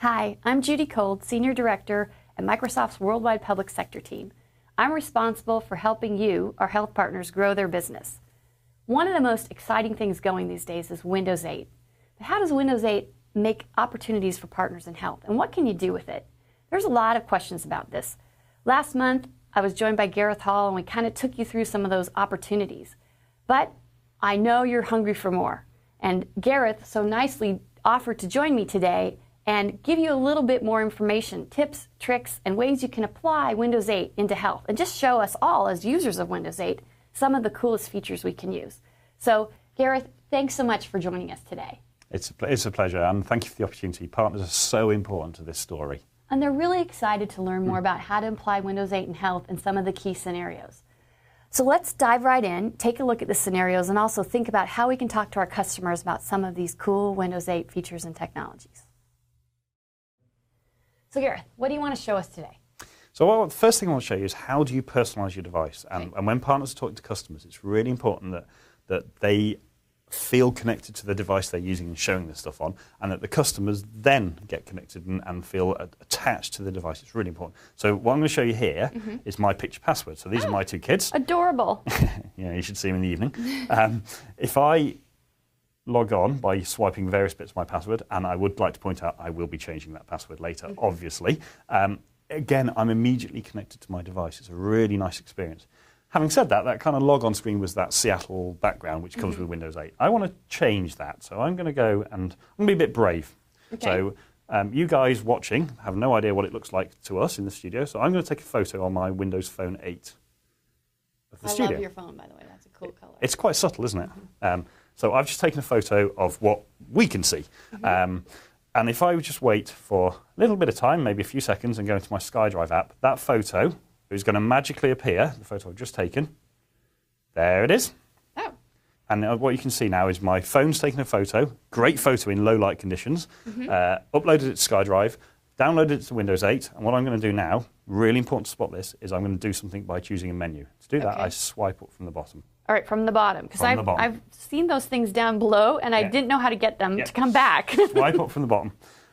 Hi, I'm Judy Kolde, Senior Director at Microsoft's Worldwide Public Sector team. I'm responsible for helping you, our health partners, grow their business. One of the most exciting things going these days is Windows 8. But how does Windows 8 make opportunities for partners in health, and what can you do with it? There's a lot of questions about this. Last month, I was joined by Gareth and we kind of took you through some of those opportunities. But I know you're hungry for more. And Gareth so nicely offered to join me today and give you a little bit more information, tips, tricks, and ways you can apply Windows 8 into health, and just show us all, as users of Windows 8, some of the coolest features we can use. So, Gareth, thanks so much for joining us today. It's a pleasure, and thank you for the opportunity. Partners are so important to this story. And they're really excited to learn more about how to apply Windows 8 in health and some of the key scenarios. So let's dive right in, take a look at the scenarios, and also think about how we can talk to our customers about some of these cool Windows 8 features and technologies. So Gareth, what do you want to show us today? So the first thing I want to show you is how do you personalize your device. And when partners are talking to customers, it's really important that they feel connected to the device they're using and showing this stuff on, and that the customers then get connected and feel attached to the device. It's really important. So what I'm going to show you here is my picture password. So these are my two kids. Adorable. Yeah, you should see them in the evening. If I log on by swiping various bits of my password, and I would like to point out I will be changing that password later, obviously. Again, I'm immediately connected to my device. It's a really nice experience. Having said that, that kind of log-on screen was that Seattle background, which comes with Windows 8. I want to change that, so I'm going to go and I'm going to be a bit brave. Okay. So you guys watching have no idea what it looks like to us in the studio, so I'm going to take a photo on my Windows Phone 8 of the studio. I love your phone, by the way. That's a cool color. It's quite subtle, isn't it? So I've just taken a photo of what we can see. And if I would just wait for a little bit of time, maybe a few seconds, and go into my SkyDrive app, that photo is going to magically appear, the photo I've just taken. There it is. Oh. And what you can see now is my phone's taken a photo, great photo in low light conditions, uploaded it to SkyDrive, downloaded it to Windows 8, and what I'm going to do now, really important to spot this, is I'm going to do something by choosing a menu. To do that, I swipe up from the bottom. All right, from the bottom, because I've seen those things down below, and I didn't know how to get them to come back. Swipe up from the bottom.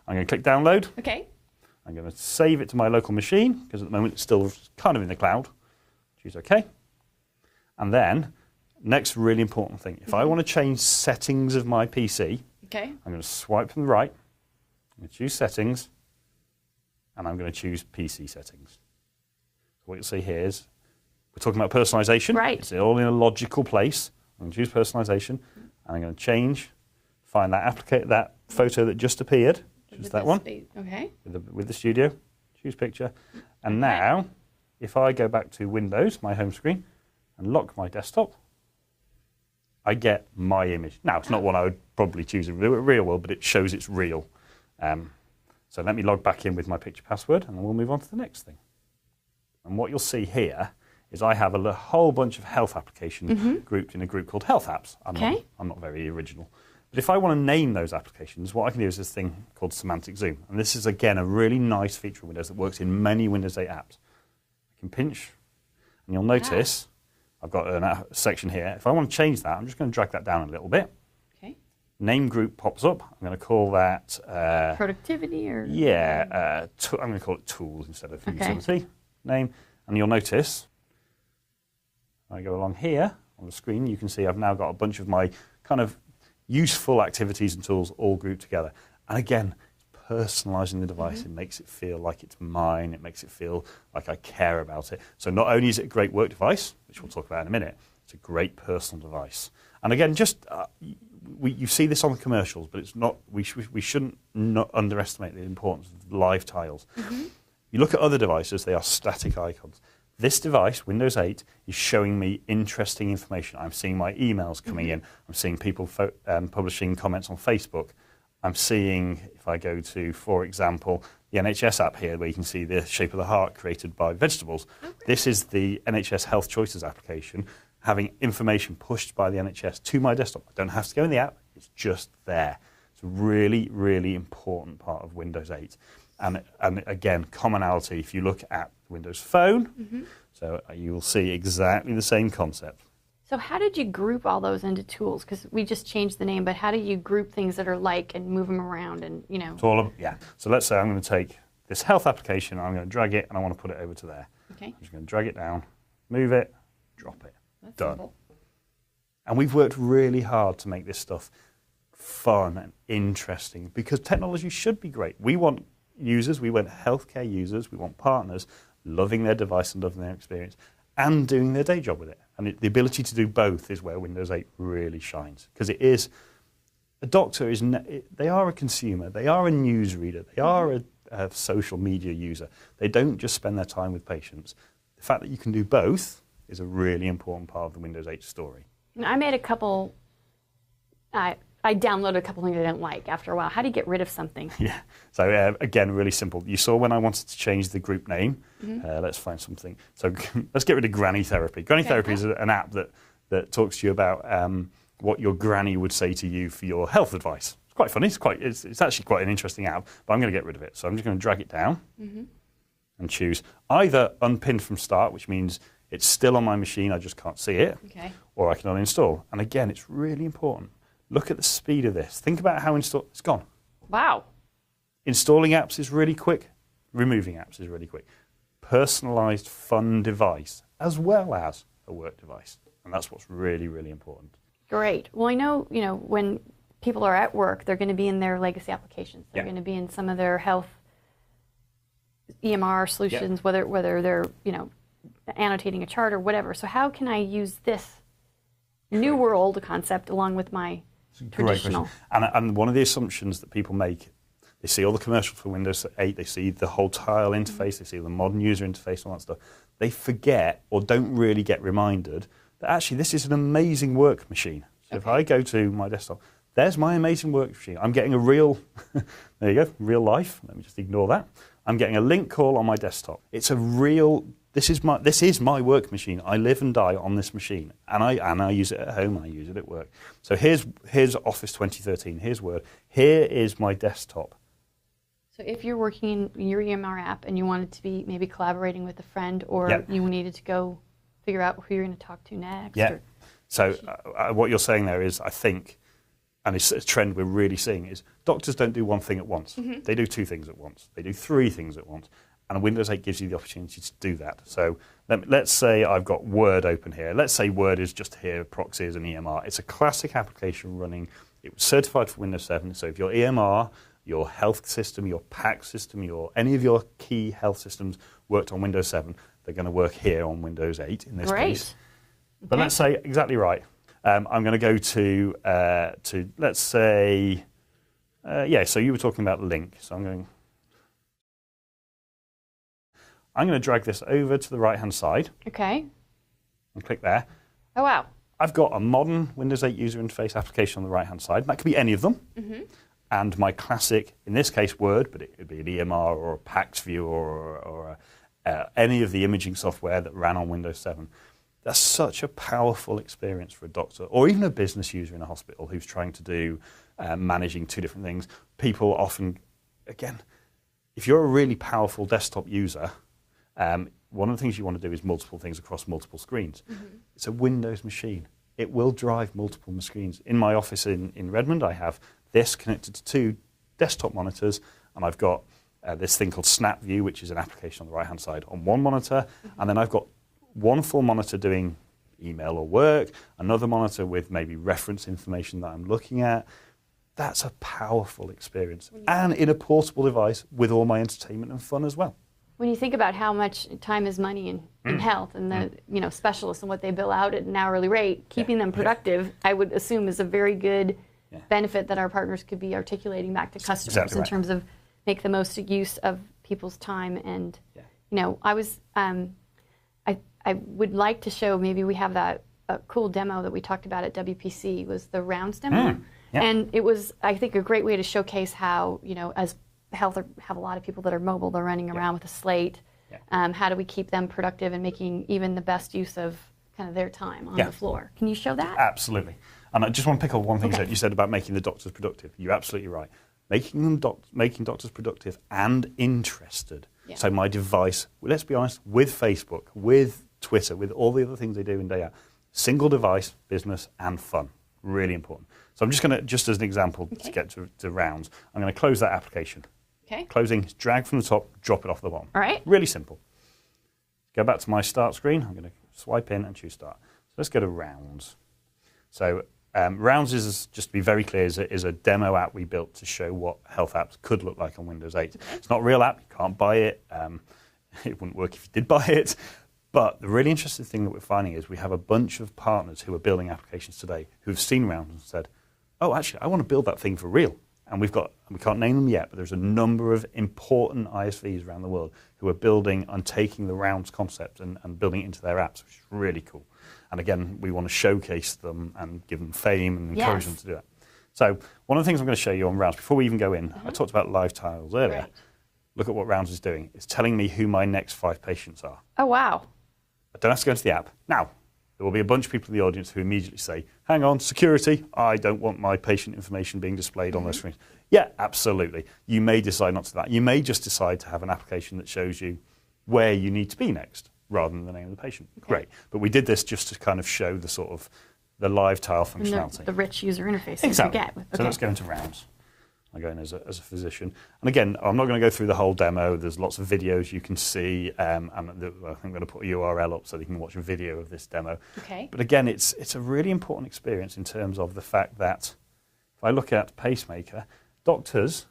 I'm going to click download. Okay. I'm going to save it to my local machine, because at the moment it's still kind of in the cloud. Choose OK. And then, next really important thing, if I want to change settings of my PC, I'm going to swipe from the right, I'm going to choose settings, and I'm going to choose PC settings. So what you'll see here is, we're talking about personalization. Right. It's all in a logical place. I'm going to choose personalization, and I'm going to change, find that photo that just appeared. Choose that one. Okay. With the studio. Choose picture. And now, if I go back to Windows, my home screen, and lock my desktop, I get my image. Now, it's not one I would probably choose in the real world, but it shows it's real. So let me log back in with my picture password, and then we'll move on to the next thing. And what you'll see here is I have a whole bunch of health applications grouped in a group called Health Apps. I'm not very original. But if I want to name those applications, what I can do is this thing called Semantic Zoom. And this is, again, a really nice feature of Windows that works in many Windows 8 apps. I can pinch, and you'll notice I've got a section here. If I want to change that, I'm just going to drag that down a little bit. Okay. Name group pops up. I'm going to call that... productivity? Or I'm going to call it Tools instead of Utility. Name. And you'll notice, I go along here on the screen, you can see I've now got a bunch of my kind of useful activities and tools all grouped together. And again, personalizing the device, it makes it feel like it's mine, it makes it feel like I care about it. So not only is it a great work device, which we'll talk about in a minute, it's a great personal device. And again, just you see this on the commercials, but it's not. We shouldn't not underestimate the importance of live tiles. You look at other devices, they are static icons. This device, Windows 8, is showing me interesting information. I'm seeing my emails coming in. I'm seeing people publishing comments on Facebook. I'm seeing, if I go to, for example, the NHS app here, where you can see the shape of the heart created by vegetables. This is the NHS Health Choices application, having information pushed by the NHS to my desktop. I don't have to go in the app. It's just there. It's a really, really important part of Windows 8. And again, commonality, if you look at Windows Phone, so you will see exactly the same concept. So how did you group all those into tools? Because we just changed the name, but how do you group things that are like and move them around and, you know? It's all of, yeah. So let's say I'm going to take this health application, I'm going to drag it, and I want to put it over to there. Okay. I'm just going to drag it down, move it, drop it. That's done. simple. And we've worked really hard to make this stuff fun and interesting because technology should be great. We want users, we want healthcare users, we want partners loving their device and loving their experience and doing their day job with it. And the ability to do both is where Windows 8 really shines because it is, a doctor is, they are a consumer, they are a newsreader, they are a social media user. They don't just spend their time with patients. The fact that you can do both is a really important part of the Windows 8 story. I made a couple, I downloaded a couple things I didn't like after a while. How do you get rid of something? Yeah. So again, really simple. You saw when I wanted to change the group name. Let's find something. So let's get rid of Granny Therapy. Granny Therapy is an app that talks to you about what your granny would say to you for your health advice. It's quite funny. It's actually quite an interesting app, but I'm going to get rid of it. So I'm just going to drag it down and choose either unpinned from start, which means it's still on my machine, I just can't see it, or I can uninstall. And again, it's really important. Look at the speed of this. Think about how it's gone. Wow. Installing apps is really quick. Removing apps is really quick. Personalized, fun device, as well as a work device. And that's what's really, really important. Great. Well, I know, when people are at work, they're going to be in their legacy applications. They're going to be in some of their health EMR solutions, whether they're, annotating a chart or whatever. So how can I use this new world concept along with my traditional? And one of the assumptions that people make, they see all the commercials for Windows 8, they see the whole tile interface, they see the modern user interface and all that stuff. They forget or don't really get reminded that actually this is an amazing work machine. So if I go to my desktop, there's my amazing work machine. I'm getting a real, there you go, real life. Let me just ignore that. I'm getting a link call on my desktop. It's a real, this is my work machine. I live and die on this machine. And I use it at home, I use it at work. So here's Office 2013, here's Word. Here is my desktop. So if you're working in your EMR app and you wanted to be maybe collaborating with a friend or you needed to go figure out who you're going to talk to next. Yeah. So what you're saying there is, I think, and it's a trend we're really seeing, is doctors don't do one thing at once. They do two things at once. They do three things at once. And Windows 8 gives you the opportunity to do that. So let's say I've got Word open here. Let's say Word is just here, proxy as an EMR. It's a classic application running. It was certified for Windows 7. So if your EMR, your health system, your PACS system, any of your key health systems worked on Windows 7, they're going to work here on Windows 8 in this case. But let's say, exactly right, I'm going to go to let's say, so you were talking about link. So I'm going to drag this over to the right-hand side. Okay. And click there. Oh, wow. I've got a modern Windows 8 user interface application on the right-hand side. That could be any of them. And my classic, in this case, Word, but it could be an EMR or a PACS view or any of the imaging software that ran on Windows 7. That's such a powerful experience for a doctor or even a business user in a hospital who's trying to do managing two different things. People often, again, if you're a really powerful desktop user, one of the things you want to do is multiple things across multiple screens. It's a Windows machine. It will drive multiple screens. In my office in Redmond, I have this connected to two desktop monitors, and I've got this thing called Snap View, which is an application on the right-hand side on one monitor, and then I've got one full monitor doing email or work, another monitor with maybe reference information that I'm looking at. That's a powerful experience, and in a portable device with all my entertainment and fun as well. When you think about how much time is money in health and the specialists and what they bill out at an hourly rate, keeping them productive, I would assume is a very good benefit that our partners could be articulating back to customers in terms of make the most use of people's time. And I would like to show, maybe we have that cool demo that we talked about at WPC, was the rounds demo. And it was, I think, a great way to showcase how, as health have a lot of people that are mobile, they're running around with a slate. How do we keep them productive and making even the best use of kind of their time on the floor? Can you show that? Absolutely. And I just want to pick up one thing that you said about making the doctors productive. You're absolutely right. Making doctors productive and interested. So my device, let's be honest, with Facebook, with Twitter, with all the other things they do in day out, Single device, business, and fun. Really important. So I'm just going to, just as an example to get to rounds, I'm going to close that application. Okay. Closing, drag from the top, drop it off the bottom. All right. Really simple. Go back to my start screen. I'm going to swipe in and choose start. So let's go to rounds. So rounds is, just to be very clear, is a demo app we built to show what health apps could look like on Windows 8. Okay. It's not a real app. You can't buy it. It wouldn't work if you did buy it. But the really interesting thing that we're finding is we have a bunch of partners who are building applications today who have seen rounds and said, oh, actually, I want to build that thing for real. And we can't name them yet, but there's a number of important ISVs around the world who are building and taking the rounds concept and building it into their apps, which is really cool. And again, we want to showcase them and give them fame and encourage them to do that. So one of the things I'm going to show you on rounds, before we even go in, I talked about live tiles earlier. Right. Look at what rounds is doing. It's telling me who my next 5 patients are. Oh, wow. I don't have to go into the app. Now, there will be a bunch of people in the audience who immediately say, hang on, security, I don't want my patient information being displayed on their screens. Yeah, absolutely. You may decide not to do that. You may just decide to have an application that shows you where you need to be next, rather than the name of the patient. Okay. Great. But we did this just to kind of show the sort of the live tile functionality. The rich user interface exactly. you get. Okay. So let's go into rounds. I go in as a physician. And again, I'm not going to go through the whole demo. There's lots of videos you can see. And I think I'm going to put a URL up so that you can watch a video of this demo. Okay. But again, it's a really important experience in terms of the fact that if I look at pacemaker, doctors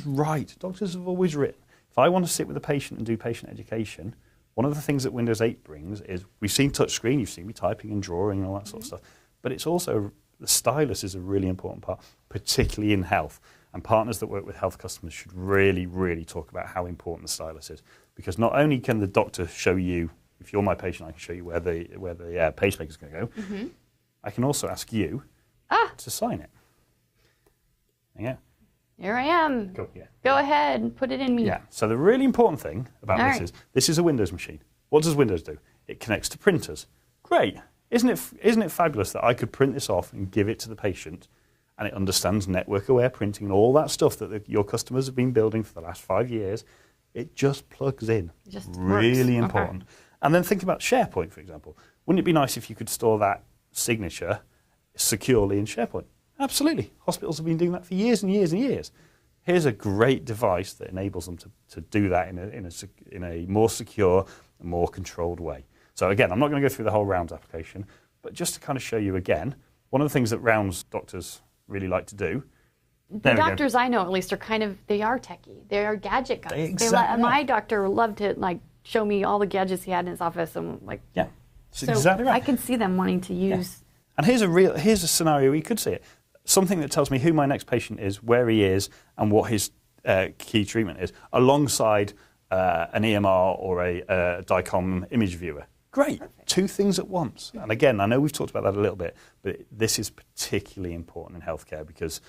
write. Doctors have always written. If I want to sit with a patient and do patient education, one of the things that Windows 8 brings is, we've seen touchscreen, you've seen me typing and drawing and all that sort of stuff, but it's also, the stylus is a really important part, particularly in health. And partners that work with health customers should really, really talk about how important the stylus is. Because not only can the doctor show you, if you're my patient, I can show you where the pacemaker is going to go. I can also ask you to sign it. Yeah. Here I am. Go ahead and put it in me. Yeah. So the really important thing about this is a Windows machine. What does Windows do? It connects to printers. Great. Isn't it fabulous that I could print this off and give it to the patient, and it understands network-aware printing and all that stuff that your customers have been building for the last 5 years? It just plugs in. It just really works. important. Okay. And then think about SharePoint, for example. Wouldn't it be nice if you could store that signature securely in SharePoint? Absolutely. Hospitals have been doing that for years and years and years. Here's a great device that enables them to do that in a more secure and more controlled way. So again, I'm not going to go through the whole rounds application, but just to kind of show you again, one of the things that rounds doctors really like to do. The doctors I know, at least, they are techie. They are gadget guys. Exactly. My doctor loved to show me all the gadgets he had in his office, and yeah, that's exactly right. I can see them wanting to use. Yeah. And here's a scenario where you could see it. Something that tells me who my next patient is, where he is, and what his key treatment is, alongside an EMR or a DICOM image viewer. Great. Perfect. 2 things at once. And again, I know we've talked about that a little bit, but this is particularly important in healthcare because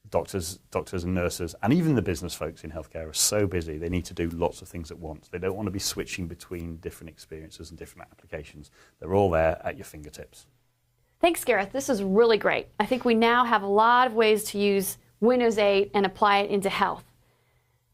doctors and nurses, and even the business folks in healthcare are so busy, they need to do lots of things at once. They don't want to be switching between different experiences and different applications. They're all there at your fingertips. Thanks, Gareth. This is really great. I think we now have a lot of ways to use Windows 8 and apply it into health.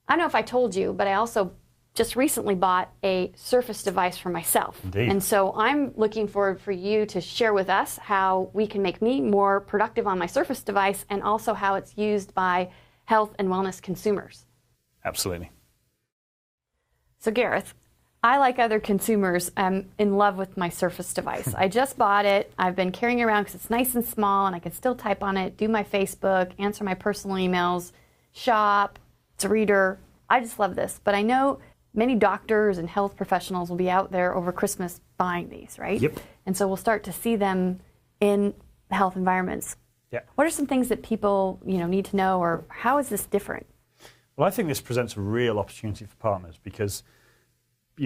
I don't know if I told you, but I also just recently bought a Surface device for myself. Indeed. And so I'm looking forward for you to share with us how we can make me more productive on my Surface device and also how it's used by health and wellness consumers. Absolutely. So Gareth, I, like other consumers, am in love with my Surface device. I just bought it. I've been carrying it around because it's nice and small and I can still type on it, do my Facebook, answer my personal emails, shop, it's a reader. I just love this. But I know many doctors and health professionals will be out there over Christmas buying these, right? Yep. And so we'll start to see them in health environments. Yeah. What are some things that people need to know, or how is this different? Well, I think this presents a real opportunity for partners because,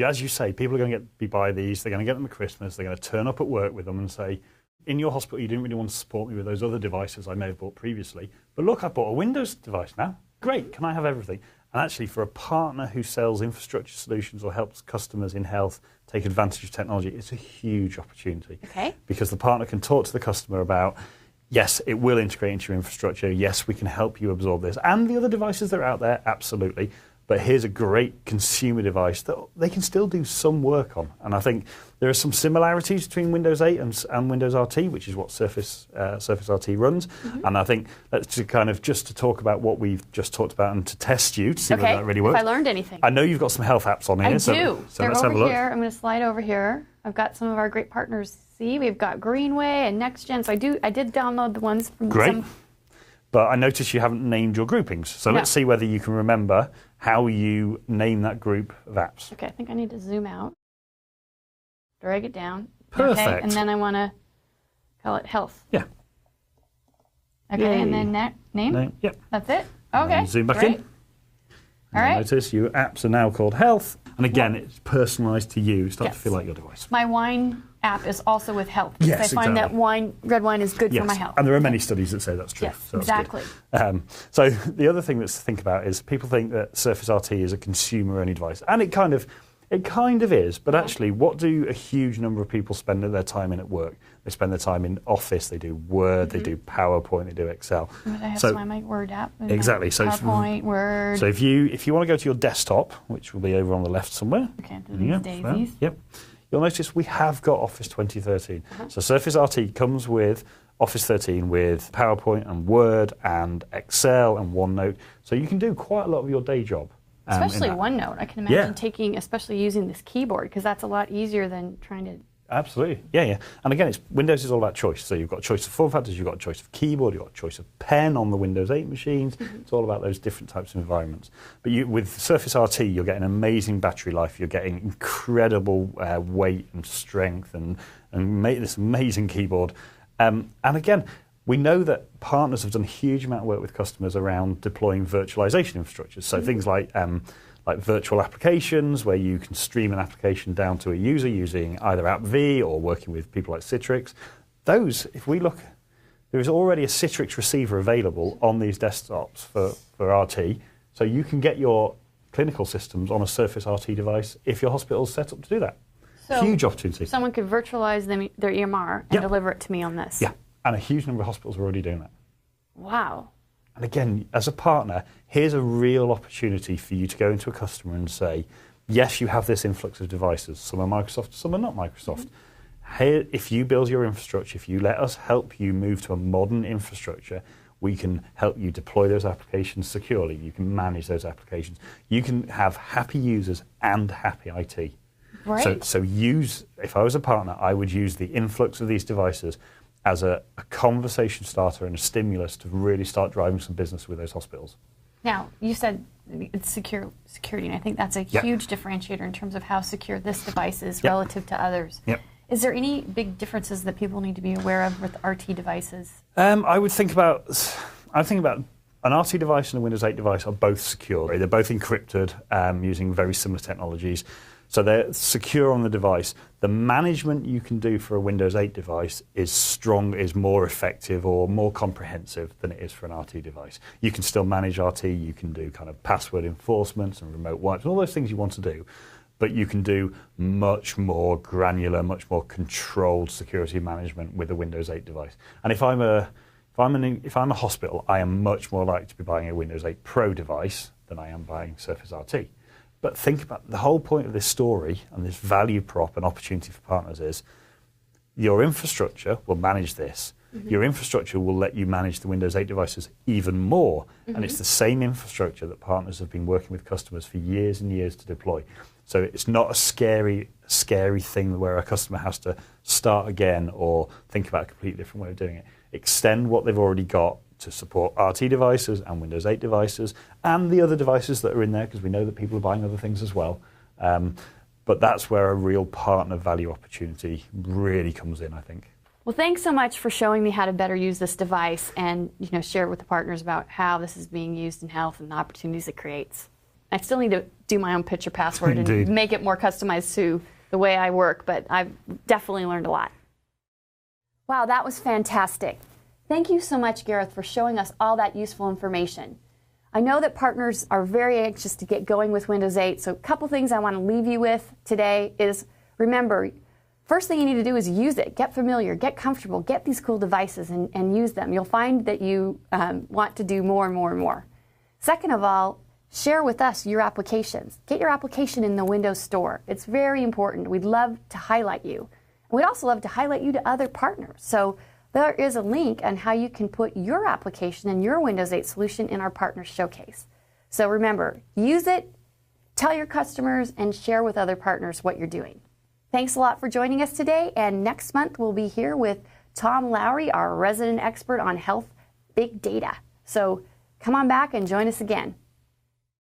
as you say, people are going to be buy these, they're going to get them at Christmas, they're going to turn up at work with them and say, in your hospital you didn't really want to support me with those other devices I may have bought previously, but look, I bought a Windows device now. Great, can I have everything? And actually, for a partner who sells infrastructure solutions or helps customers in health take advantage of technology, it's a huge opportunity. Okay. Because the partner can talk to the customer about, yes, it will integrate into your infrastructure. Yes, we can help you absorb this. And the other devices that are out there, absolutely. but here's a great consumer device that they can still do some work on. And I think there are some similarities between Windows 8 and Windows RT, which is what Surface RT runs. And I think that's just to talk about what we've just talked about and to test you to see whether that really works. If I learned anything. I know you've got some health apps on here. I do. So They're let's have a over look. here. I'm going to slide over here. I've got some of our great partners. See, we've got Greenway and NextGen. So I did download the ones from Great. But I noticed you haven't named your groupings. So let's see whether you can remember how you name that group of apps. Okay, I think I need to zoom out. Drag it down. Perfect. Okay, and then I want to call it health. Yeah. Okay, Yay. and then name? Yep. That's it? Okay. Zoom back great. in. All right. Notice your apps are now called health. And again, it's personalised to you. Start to feel like your device. My wine app is also with health. Yes, I find that red wine is good for my health. And there are many studies that say that's true. Yes, so exactly. So the other thing that's to think about is people think that Surface RT is a consumer-only device. And it kind of is, but actually, what do a huge number of people spend their time in at work? They spend their time in Office, they do Word, they do PowerPoint, they do Excel. I have to find my Word app. Exactly. So PowerPoint, Word. So if you want to go to your desktop, which will be over on the left somewhere. Okay, these daisies. Yep. You'll notice we have got Office 2013. So Surface RT comes with Office 13 with PowerPoint and Word and Excel and OneNote. So you can do quite a lot of your day job. Especially OneNote. I can imagine especially using this keyboard, because that's a lot easier than trying to... Absolutely. Yeah. And again, Windows is all about choice. So you've got a choice of form factors, you've got a choice of keyboard, you've got a choice of pen on the Windows 8 machines. It's all about those different types of environments. But with Surface RT, you're getting amazing battery life, you're getting incredible weight and strength and this amazing keyboard. And again, we know that partners have done a huge amount of work with customers around deploying virtualization infrastructures. So things like virtual applications, where you can stream an application down to a user using either AppV or working with people like Citrix. Those, if we look, there is already a Citrix receiver available on these desktops for RT, so you can get your clinical systems on a Surface RT device if your hospital's set up to do that. So huge opportunity. Someone could virtualize their EMR and deliver it to me on this. Yeah, and a huge number of hospitals are already doing that. Wow. And again, as a partner, here's a real opportunity for you to go into a customer and say, yes, you have this influx of devices. Some are Microsoft, some are not Microsoft. Here, if you build your infrastructure, if you let us help you move to a modern infrastructure, we can help you deploy those applications securely. You can manage those applications. You can have happy users and happy IT. Right. So if I was a partner, I would use the influx of these devices as a conversation starter and a stimulus to really start driving some business with those hospitals. Now, you said it's security, and I think that's a huge differentiator in terms of how secure this device is relative to others. Yep. Is there any big differences that people need to be aware of with RT devices? I would think about an RT device and a Windows 8 device are both secure. They're both encrypted using very similar technologies. So they're secure on the device. The management you can do for a Windows 8 device is more effective or more comprehensive than it is for an RT device. You can still manage RT, you can do kind of password enforcement and remote wipes, and all those things you want to do, but you can do much more granular, much more controlled security management with a Windows 8 device. And if I'm a hospital, I am much more likely to be buying a Windows 8 Pro device than I am buying Surface RT. But think about the whole point of this story and this value prop and opportunity for partners is your infrastructure will manage this. Your infrastructure will let you manage the Windows 8 devices even more. And it's the same infrastructure that partners have been working with customers for years and years to deploy. So it's not a scary thing where a customer has to start again or think about a completely different way of doing it. Extend what they've already got to support RT devices and Windows 8 devices and the other devices that are in there, because we know that people are buying other things as well. But that's where a real partner value opportunity really comes in, I think. Well, thanks so much for showing me how to better use this device and share with the partners about how this is being used in health and the opportunities it creates. I still need to do my own picture password and make it more customized to the way I work, but I've definitely learned a lot. Wow, that was fantastic. Thank you so much, Gareth, for showing us all that useful information. I know that partners are very anxious to get going with Windows 8, so a couple things I want to leave you with today is, remember, first thing you need to do is use it. Get familiar, get comfortable, get these cool devices and use them. You'll find that you want to do more and more and more. Second of all, share with us your applications. Get your application in the Windows Store. It's very important. We'd love to highlight you. We'd also love to highlight you to other partners. So there is a link on how you can put your application and your Windows 8 solution in our Partner Showcase. So remember, use it, tell your customers, and share with other partners what you're doing. Thanks a lot for joining us today, and next month we'll be here with Tom Lowry, our resident expert on health big data. So come on back and join us again.